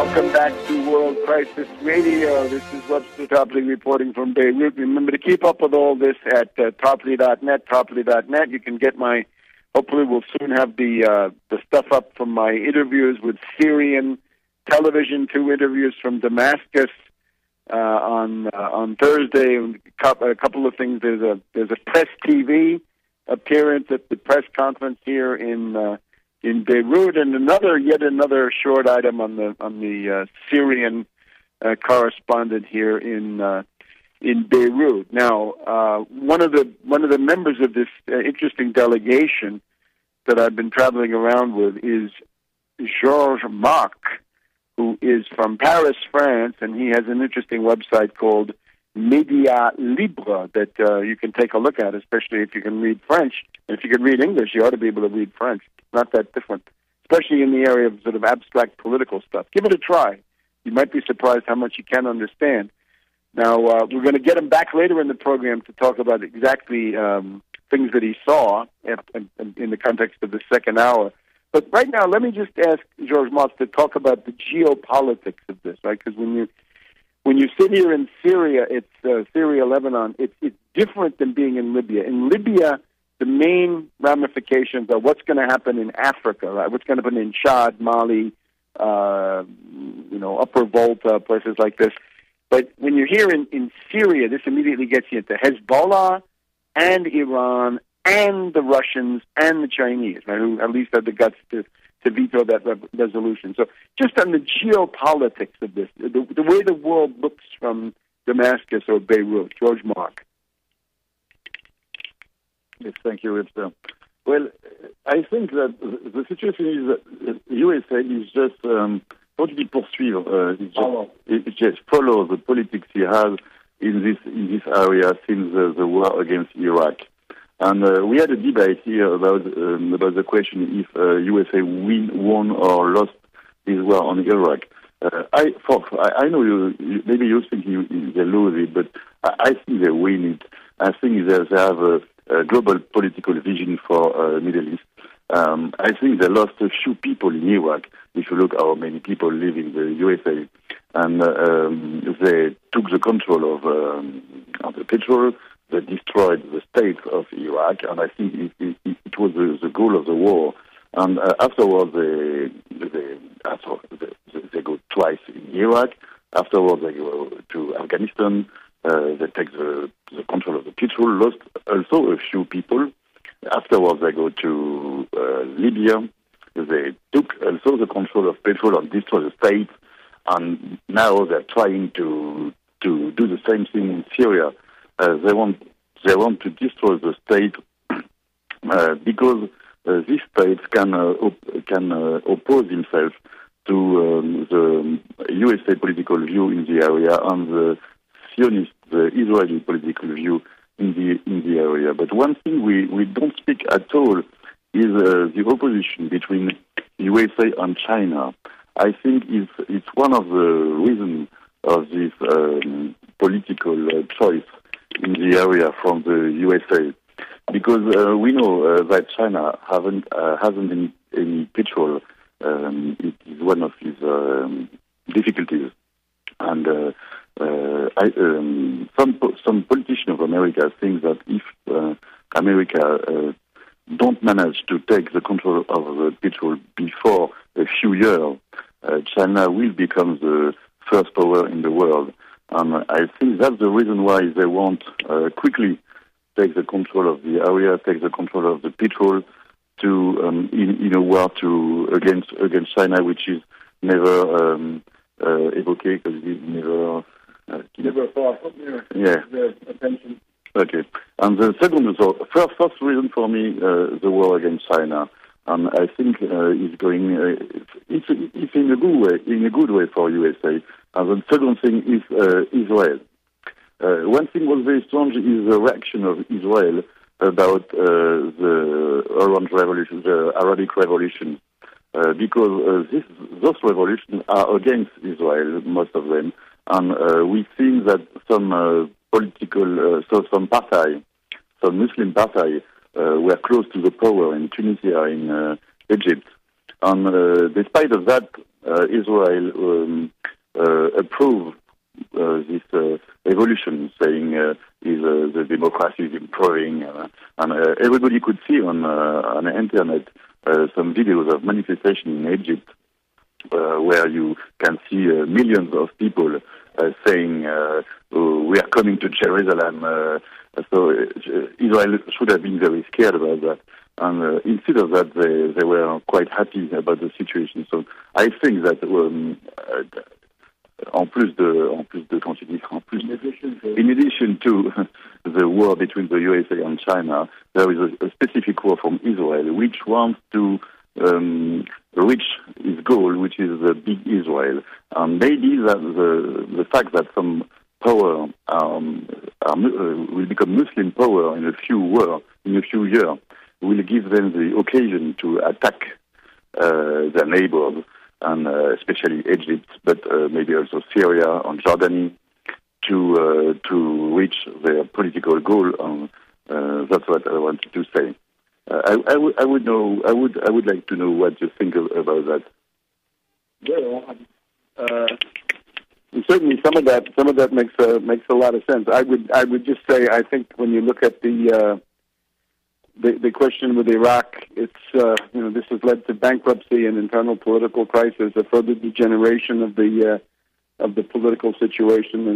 Welcome back to World Crisis Radio. This is Webster Tarpley reporting from Beirut. Remember to keep up with all this at tarpley.net, tarpley.net. You can get my, hopefully we'll soon have the stuff up from my interviews with Syrian television, 2 interviews from Damascus on Thursday. A couple of things. There's a press TV appearance at the press conference here in Beirut, and yet another short item on the Syrian correspondent here in Beirut. Now, one of the members of this interesting delegation that I've been traveling around with is Georges Marc, who is from Paris, France, and he has an interesting website called Media Libre that you can take a look at, especially if you can read French. And if you can read English, you ought to be able to read French. Not that different, especially in the area of sort of abstract political stuff. Give it a try. You might be surprised how much you can understand. Now, we're going to get him back later in the program to talk about exactly things that he saw in the context of the second hour. But right now, let me just ask Georges Marc to talk about the geopolitics of this, right? Because when you sit here in Syria, it's Syria, Lebanon, it's different than being in Libya. In Libya, the main ramifications are what's going to happen in Africa, right? What's going to happen in Chad, Mali, Upper Volta, places like this. But when you're here in Syria, this immediately gets you into Hezbollah and Iran and the Russians and the Chinese, right, who at least had the guts to veto that resolution. So just on the geopolitics of this, the way the world looks from Damascus or Beirut, Georges Marc. Yes, thank you, Webster. Well, I think that the situation is that the USA is just totally poursuivre. It just follow the politics he has in this area since the war against Iraq. And we had a debate here about the question if USA won or lost this war on Iraq. I know maybe you think they lose it, but I think they win it. I think they have a global political vision for Middle East. I think they lost a few people in Iraq. If you look how many people live in the USA, and they took the control of the petrol. They destroyed the state of Iraq, and I think it was the goal of the war. And afterwards, they go twice in Iraq. Afterwards, they go to Afghanistan. They take the control of the petrol, lost also a few people. Afterwards, they go to Libya. They took also the control of petrol and destroyed the state. And now they're trying to do the same thing in Syria. They want to destroy the state because this state can oppose himself to the USA political view in the area and the Zionist, the Israeli political view in the area. But one thing we don't speak at all is the opposition between USA and China. I think it's one of the reasons of this political choice in the area from the USA, because we know that China hasn't any petrol. It is one of his difficulties, and some politicians of America think that if America don't manage to take the control of the petrol before a few years, China will become the first power in the world. I think that's the reason why they want quickly take the control of the area, take the control of the petrol, to in a war against China, which is never evoked, because it is never far from the attention. Okay, and the first reason for me, the war against China. I think it's going. It's in a good way for USA. And the second thing is Israel. One thing was very strong is the reaction of Israel about the Orange Revolution, the Arabic Revolution, because those revolutions are against Israel, most of them, and we think that some some Muslim party were close to the power in Tunisia, in Egypt. And despite of that, Israel approve this evolution, saying the democracy is improving, and everybody could see on the internet some videos of manifestation in Egypt where you can see millions of people saying we are coming to Jerusalem. So Israel should have been very scared about that. And instead of that, they were quite happy about the situation. So I think that in addition to the war between the USA and China, there is a specific war from Israel, which wants to reach its goal, which is the big Israel. And maybe that the fact that some power will become Muslim power in a few years will give them the occasion to attack their neighbors, and especially Egypt, but maybe also Syria and Jordan, to reach their political goal. That's what I wanted to say. I would like to know what you think about that. Well, certainly some of that makes a lot of sense. I would just say I think when you look at the question with Iraq, it's this has led to bankruptcy and internal political crisis, a further degeneration of the political situation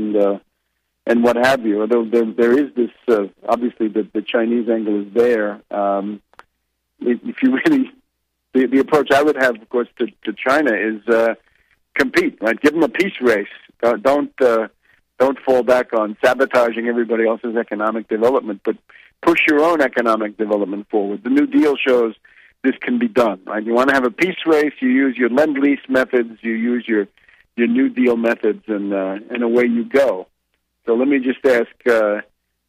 and what have you. Although there is this obviously the Chinese angle is there. If you really the approach I would have, of course, to China is compete, right? Give them a peace race. Don't fall back on sabotaging everybody else's economic development, but push your own economic development forward. The New Deal shows this can be done, right? You want to have a peace race, you use your Lend-Lease methods, you use your New Deal methods, and away you go. So let me just ask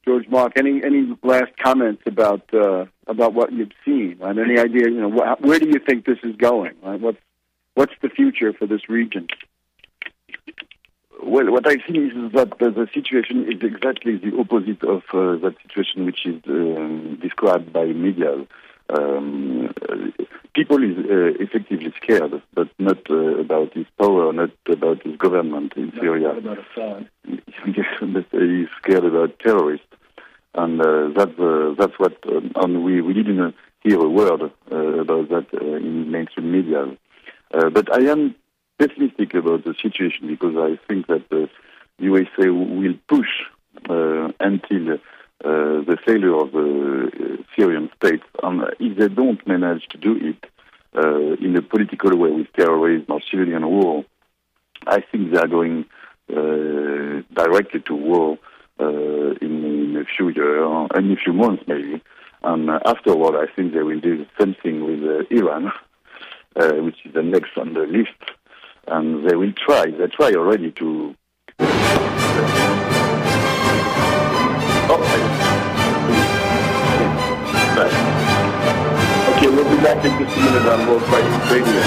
George Mark, any last comments about what you've seen? Right? Any idea, where do you think this is going? Right? What's the future for this region? Well, what I think is that the situation is exactly the opposite of that situation which is described by media. People is effectively scared, but not about his power, not about his government in Syria. About Assad. But he's scared about terrorists, and that's what. And we didn't hear a word about that in mainstream media. But I am pessimistic about the situation because I think that the USA will push until the failure of the Syrian state. And if they don't manage to do it in a political way with terrorism or civilian war, I think they are going directly to war in a few years, in a few months maybe. And afterward, I think they will do the same thing with Iran, which is the next on the list. And they will try. They try already to. Okay, we'll be back in just a minute on World Crisis Radio.